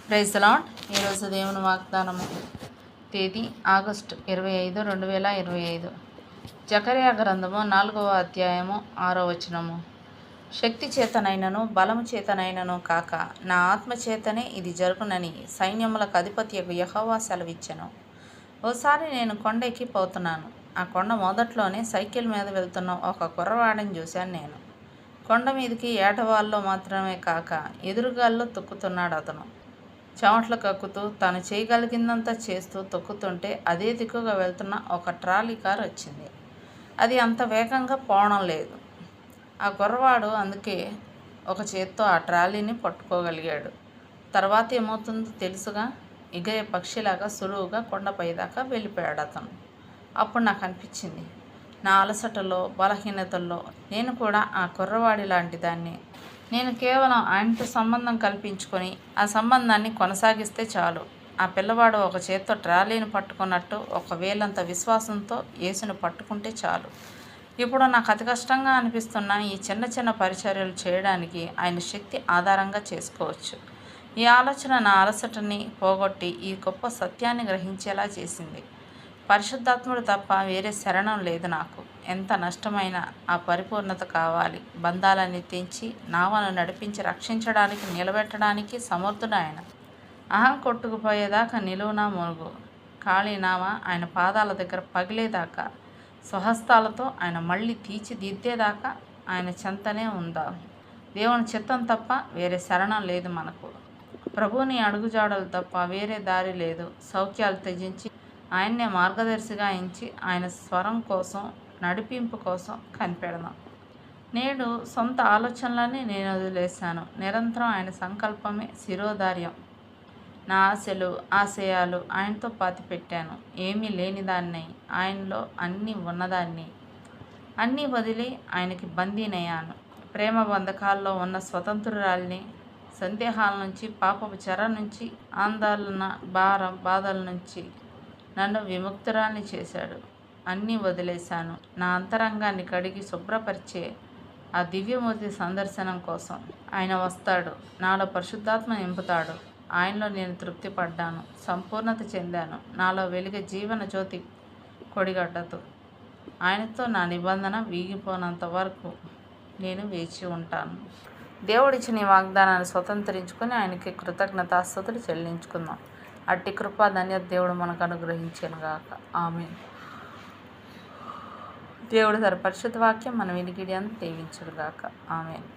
Praise the lord. ఈరోజు దేవుని వాగ్దానము తేదీ ఆగస్టు 25, 2025. జకర్యా గ్రంథము 4వ అధ్యాయము 6వ వచనము. శక్తి చేతనైనను బలము చేతనైనను కాక నా ఆత్మ చేతనే ఇది జరుగునని సైన్యములకు అధిపతియగు యెహోవా సెలవిచ్చెను. ఓసారి నేను కొండ ఎక్కిపోతున్నాను. ఆ కొండ మొదట్లోనే సైకిల్ మీద వెళ్తున్న ఒక కుర్రవాడిని చూశాను నేను. కొండ మీదకి ఏటవాల్లో మాత్రమే కాక ఎదురుగాల్లో తొక్కుతున్నాడు అతను. చెమటలు కక్కుతూ తను చేయగలిగిందంతా చేస్తూ తొక్కుతుంటే అదే దిక్కుగా వెళ్తున్న ఒక ట్రాలీ కారు వచ్చింది. అది అంత వేగంగా పోవడం లేదు. ఆ కుర్రవాడు అందుకే ఒక చేత్తో ఆ ట్రాలీని పట్టుకోగలిగాడు. తర్వాత ఏమవుతుందో తెలుసుగా, ఎగిరే పక్షిలాగా సులువుగా కొండపై దాకా వెళ్ళిపోయాడు అతను. అప్పుడు నాకు అనిపించింది, నా అలసటలో బలహీనతల్లో నేను కూడా ఆ కుర్రవాడి లాంటి దాన్ని. నేను కేవలం ఆయనతో సంబంధం కల్పించుకొని ఆ సంబంధాన్ని కొనసాగిస్తే చాలు. ఆ పిల్లవాడు ఒక చేత్తో ట్రాలీని పట్టుకున్నట్టు ఒక వేలంత విశ్వాసంతో యేసుని పట్టుకుంటే చాలు. ఇప్పుడు నాకు అతి కష్టంగా అనిపిస్తున్న ఈ చిన్న చిన్న పరిచర్యలు చేయడానికి ఆయన శక్తి ఆధారంగా చేసుకోవచ్చు. ఈ ఆలోచన నా అలసటని పోగొట్టి ఈ గొప్ప సత్యాన్ని గ్రహించేలా చేసింది. పరిశుద్ధాత్ముడు తప్ప వేరే శరణం లేదు నాకు. ఎంత నష్టమైనా ఆ పరిపూర్ణత కావాలి. బంధాలన్నీ తెంచి నావను నడిపించి రక్షించడానికి నిలబెట్టడానికి సమర్థుడు ఆయన. అహం కొట్టుకుపోయేదాకా నిలువునా మునుగు. ఖాళీ నావ ఆయన పాదాల దగ్గర పగిలేదాకా, స్వహస్తాలతో ఆయన మళ్ళీ తీర్చిదిద్దేదాకా ఆయన చెంతనే ఉందాం. దేవుని చిత్తం తప్ప వేరే శరణం లేదు మనకు. ప్రభువుని అడుగుజాడలు తప్ప వేరే దారి లేదు. సౌఖ్యాలు త్యజించి ఆయన్నే మార్గదర్శిగా ఎంచి ఆయన స్వరం కోసం, నడిపింపు కోసం కనిపెడదాం. నేడు సొంత ఆలోచనలని నేను వదిలేశాను. నిరంతరం ఆయన సంకల్పమే శిరోధార్యం. నా ఆశలు, ఆశయాలు ఆయనతో పాతిపెట్టాను. ఏమీ లేనిదాన్ని, ఆయనలో అన్నీ ఉన్నదాన్ని. అన్నీ వదిలి ఆయనకి బందీనయ్యాను. ప్రేమ బంధకాల్లో ఉన్న స్వతంత్రురాల్ని. సందేహాల నుంచి, పాపపు చెర నుంచి, ఆందోళన, భారం, బాధల నుంచి నన్ను విముక్తురాల్ని చేశాడు. అన్నీ వదిలేశాను. నా అంతరంగాన్ని కడిగి శుభ్రపరిచే ఆ దివ్యమూర్తి సందర్శనం కోసం ఆయన వస్తాడు. నాలో పరిశుద్ధాత్మ నింపుతాడు. ఆయనలో నేను తృప్తి పడ్డాను, సంపూర్ణత చెందాను. నాలో వెలిగే జీవన జ్యోతి కొడిగడ్డతో ఆయనతో నా నిబంధన వీగిపోనంత వరకు నేను వేచి ఉంటాను. దేవుడిచ్చిన ఈ వాగ్దానాన్ని స్వతంత్రించుకొని ఆయనకి కృతజ్ఞతాస్తుతులు చెల్లించుకుందాం. అట్టి కృపా ధన్యత దేవుడు మనకు అనుగ్రహించెను గాక. ఆమేన్. దేవుడు తన పరిశుద్ధ వాక్యం మన వినికిడి అంతా దీవించును గాక. ఆమేన్.